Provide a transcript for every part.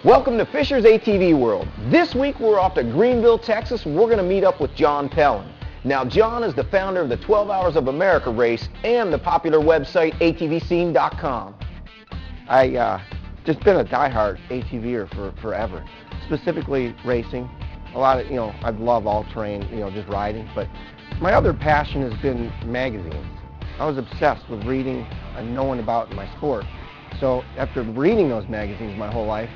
Welcome to Fisher's ATV World. This week we're off to Greenville, Texas, and we're going to meet up with John Pellin. Now, John is the founder of the 12 Hours of America race and the popular website atvscene.com. I just been a diehard ATVer for forever, specifically racing. A lot of, I love all-terrain, just riding, but my other passion has been magazines. I was obsessed with reading and knowing about my sport. So after reading those magazines my whole life,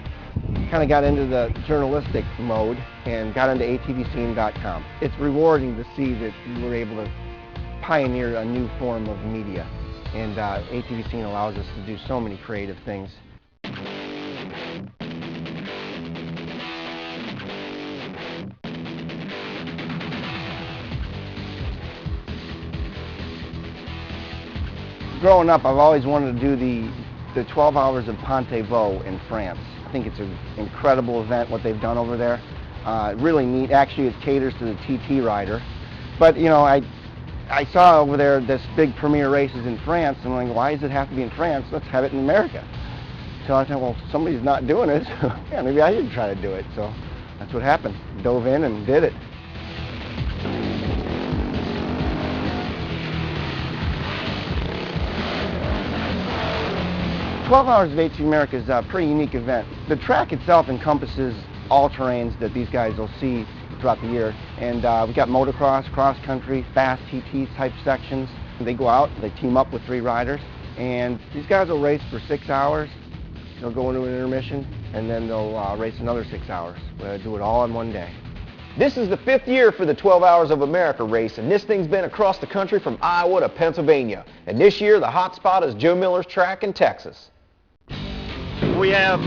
kind of got into the journalistic mode and got into atvscene.com. It's rewarding to see that we were able to pioneer a new form of media, and ATV Scene allows us to do so many creative things. Growing up, I've always wanted to do the 12 Hours of Ponte-Vaux in France. I think it's an incredible event, what they've done over there. Really neat. Actually, it caters to the TT rider. But, I saw over there this big premier races in France, and I'm like, why does it have to be in France? Let's have it in America. So I thought, well, somebody's not doing it. Yeah, maybe I should try to do it. So that's what happened. Dove in and did it. "12 Hours of ATV America" is a pretty unique event. The track itself encompasses all terrains that these guys will see throughout the year. And we've got motocross, cross country, fast TT type sections. They go out, they team up with 3 riders, and these guys will race for 6 hours. They'll go into an intermission, and then they'll race another 6 hours. We'll do it all in one day. This is the 5th year for the 12 Hours of America race, and this thing's been across the country from Iowa to Pennsylvania. And this year, the hot spot is Joe Miller's track in Texas. We have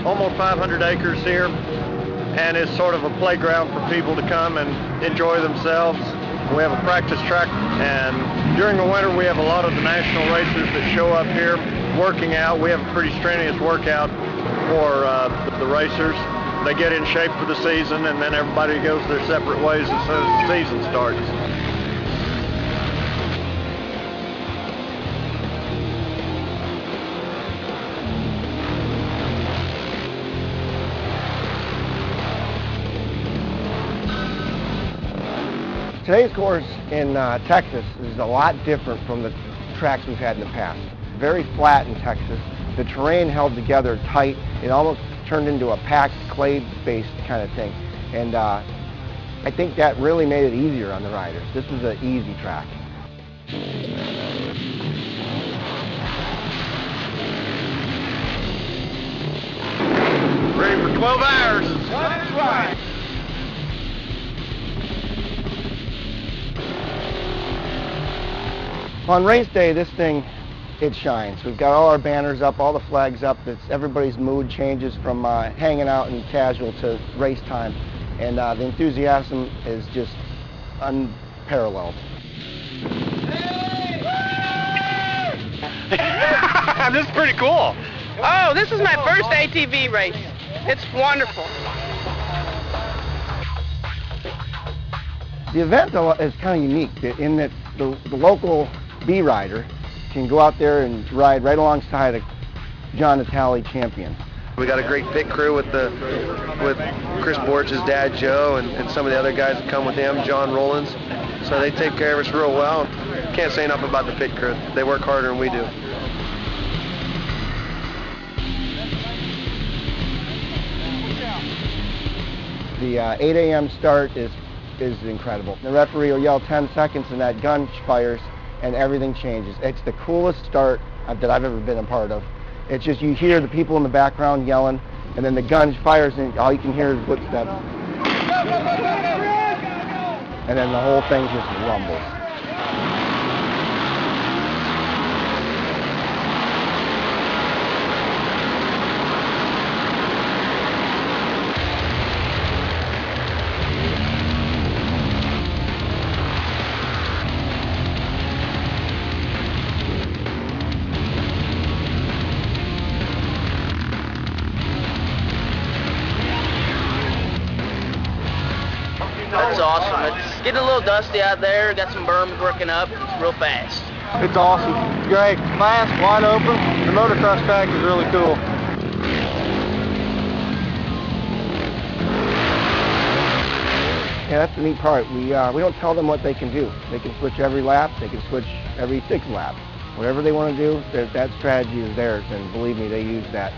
almost 500 acres here, and it's sort of a playground for people to come and enjoy themselves. We have a practice track, and during the winter we have a lot of the national racers that show up here working out. We have a pretty strenuous workout for the racers. They get in shape for the season, and then everybody goes their separate ways as soon as the season starts. Today's course in Texas is a lot different from the tracks we've had in the past. Very flat in Texas. The terrain held together tight. It almost turned into a packed clay-based kind of thing. And I think that really made it easier on the riders. This was an easy track. Ready for 12 hours. That's right. On race day, this thing, it shines. We've got all our banners up, all the flags up. Everybody's mood changes from hanging out and casual to race time. And the enthusiasm is just unparalleled. This is pretty cool. Oh, this is my first ATV race. It's wonderful. The event is kind of unique in that the local B rider can go out there and ride right alongside a John Natale champion. We got a great pit crew with Chris Borch's dad Joe and some of the other guys that come with him, John Rollins. So they take care of us real well. Can't say enough about the pit crew. They work harder than we do. The 8 a.m. start is incredible. The referee will yell 10 seconds and that gun fires and everything changes. It's the coolest start that I've ever been a part of. It's just you hear the people in the background yelling, and then the gun fires and all you can hear is footsteps. And then the whole thing just rumbles. It's awesome. It's getting a little dusty out there. Got some berms working up. It's real fast. It's awesome. It's great. Fast, wide open. The motocross track is really cool. Yeah, that's the neat part. We don't tell them what they can do. They can switch every lap. They can switch every 6 laps. Whatever they want to do, that strategy is theirs, and believe me, they use that.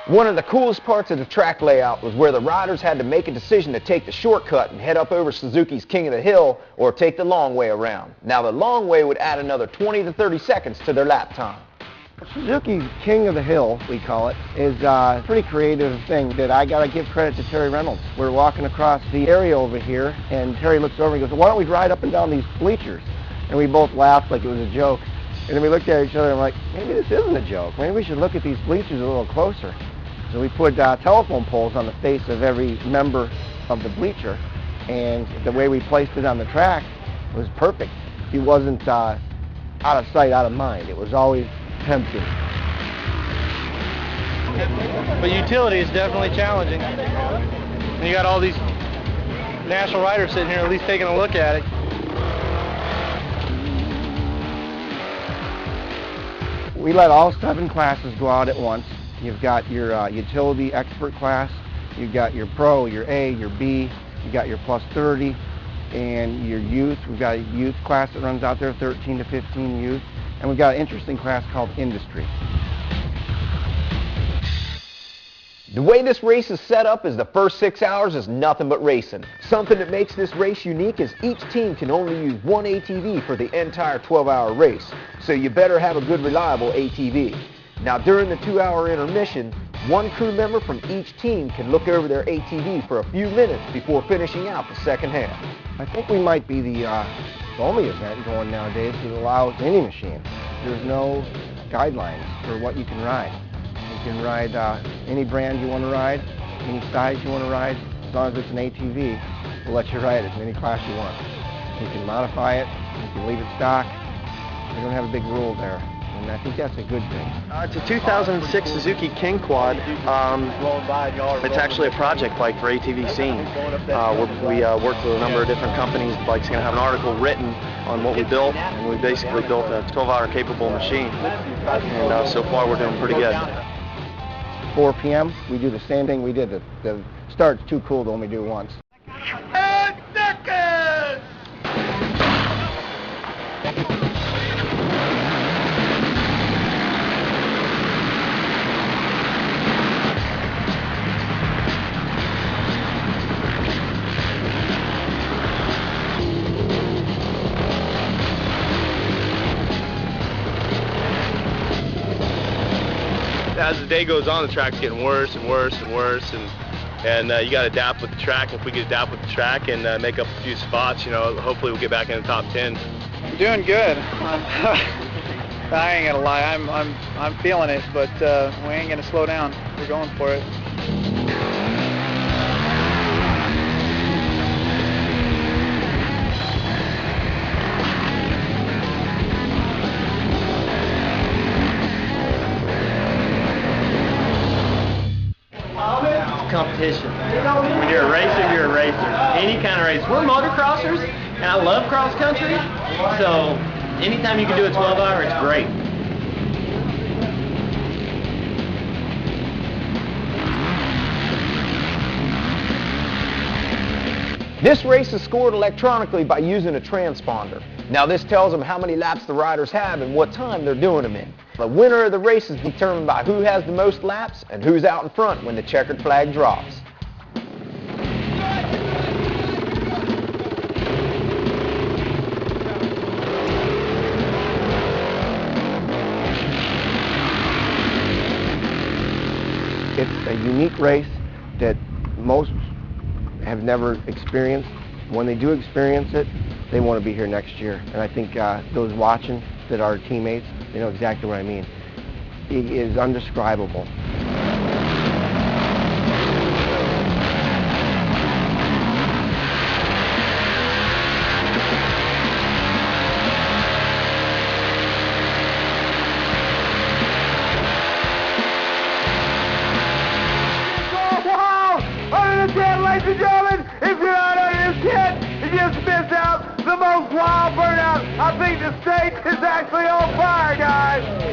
One of the coolest parts of the track layout was where the riders had to make a decision to take the shortcut and head up over Suzuki's King of the Hill or take the long way around. Now the long way would add another 20 to 30 seconds to their lap time. Suzuki's King of the Hill, we call it, is a pretty creative thing that I got to give credit to Terry Reynolds. We're walking across the area over here, and Terry looks over and goes, why don't we ride up and down these bleachers? And we both laughed like it was a joke. And then we looked at each other and we're like, maybe this isn't a joke. Maybe we should look at these bleachers a little closer. So we put telephone poles on the face of every member of the bleacher, and the way we placed it on the track was perfect. It wasn't out of sight, out of mind. It was always tempting. But utility is definitely challenging. And you got all these national riders sitting here at least taking a look at it. We let all 7 classes go out at once. You've got your utility expert class, you've got your pro, your A, your B, you've got your plus 30, and your youth. We've got a youth class that runs out there, 13 to 15 youth, and we've got an interesting class called industry. The way this race is set up is the first 6 hours is nothing but racing. Something that makes this race unique is each team can only use one ATV for the entire 12-hour race, so you better have a good reliable ATV. Now during the 2-hour intermission, one crew member from each team can look over their ATV for a few minutes before finishing out the second half. I think we might be the only event going nowadays that allows any machine. There's no guidelines for what you can ride. You can ride any brand you want to ride, any size you want to ride. As long as it's an ATV, we'll let you ride it in any class you want. You can modify it, you can leave it stock. We don't have a big rule there. And I think that's a good thing. It's a 2006 Suzuki King Quad. It's actually a project bike for ATV Scene. We worked with a number of different companies. The bike's going to have an article written on what we built, and we basically built a 12-hour capable machine. And so far we're doing pretty good. 4 p.m., we do the same thing we did. The start's too cool to only do once. As the day goes on, the track's getting worse and worse and worse, and you got to adapt with the track. If we could adapt with the track and make up a few spots, you know, hopefully we'll get back in the top 10. I'm doing good. I ain't gonna lie, I'm feeling it, but we ain't gonna slow down. We're going for it. Competition. When you're a racer, you're a racer. Any kind of race. We're motocrossers, and I love cross country, so anytime you can do a 12-hour, it's great. This race is scored electronically by using a transponder. Now this tells them how many laps the riders have and what time they're doing them in. The winner of the race is determined by who has the most laps and who's out in front when the checkered flag drops. It's a unique race that most have never experienced. When they do experience it, they want to be here next year. And I think those watching that are teammates, they know exactly what I mean. It is undescribable. Ladies and gentlemen, if you're not under this kid, you just missed out the most wild burnout. I think the state is actually on fire, guys.